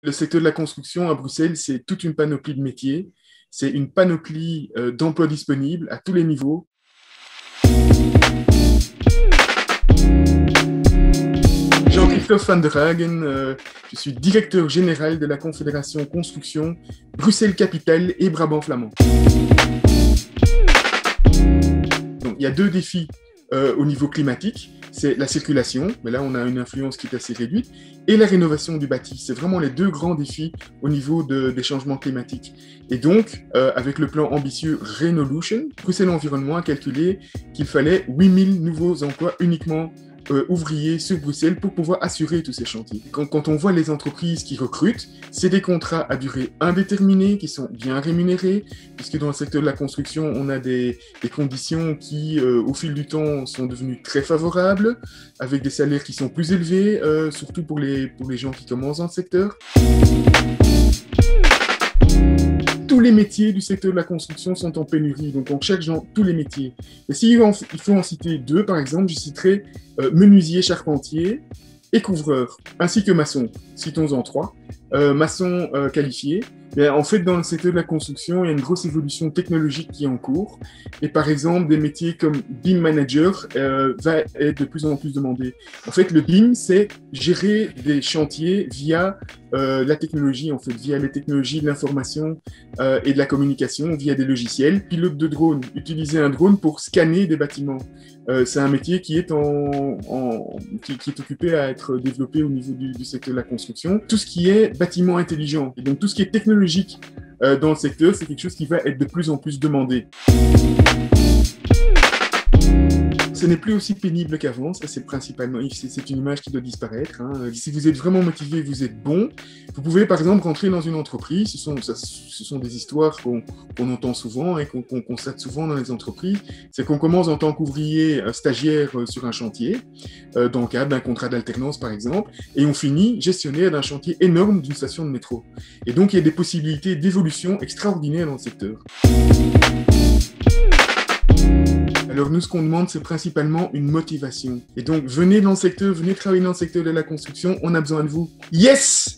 Le secteur de la construction à Bruxelles, c'est toute une panoplie de métiers, c'est une panoplie d'emplois disponibles à tous les niveaux. Jean-Christophe van der Hagen, je suis directeur général de la Confédération Construction Bruxelles-Capitale et Brabant Flamand. Donc, il y a deux défis au niveau climatique, c'est la circulation, mais là on a une influence qui est assez réduite, et la rénovation du bâti. C'est vraiment les deux grands défis au niveau des changements climatiques. Et donc, avec le plan ambitieux Renolution, Bruxelles Environnement a calculé qu'il fallait 8000 nouveaux emplois uniquement ouvriers sur Bruxelles pour pouvoir assurer tous ces chantiers. Quand on voit les entreprises qui recrutent, c'est des contrats à durée indéterminée qui sont bien rémunérés, puisque dans le secteur de la construction, on a des conditions qui, au fil du temps, sont devenues très favorables, avec des salaires qui sont plus élevés, surtout pour les gens qui commencent dans le secteur. Tous les métiers du secteur de la construction sont en pénurie, donc on cherche dans tous les métiers. Et s'il faut en citer deux, par exemple, je citerai menuisier, charpentier et couvreur, ainsi que maçon. Citons-en trois. Maçon qualifié. Mais en fait, dans le secteur de la construction, il y a une grosse évolution technologique qui est en cours. Et par exemple, des métiers comme BIM manager va être de plus en plus demandé. En fait, le BIM, c'est gérer des chantiers via la technologie, en fait, via les technologies de l'information et de la communication, via des logiciels. Pilote de drone, utiliser un drone pour scanner des bâtiments. C'est un métier qui est qui est occupé à être développé au niveau du secteur de la construction. Tout ce qui est bâtiment intelligent, et donc tout ce qui est technologique dans le secteur, c'est quelque chose qui va être de plus en plus demandé. Ce n'est plus aussi pénible qu'avant, ça c'est principalement, c'est une image qui doit disparaître. Hein. Si vous êtes vraiment motivé, vous êtes bon, vous pouvez par exemple rentrer dans une entreprise, ce sont des histoires qu'on entend souvent et qu'on constate souvent dans les entreprises, c'est qu'on commence en tant qu'ouvrier stagiaire sur un chantier, dans le cadre d'un contrat d'alternance par exemple, et on finit gestionnaire d'un chantier énorme d'une station de métro. Et donc il y a des possibilités d'évolution extraordinaires dans le secteur. Alors nous, ce qu'on demande, c'est principalement une motivation. Et donc, venez dans le secteur, venez travailler dans le secteur de la construction, on a besoin de vous. Yes!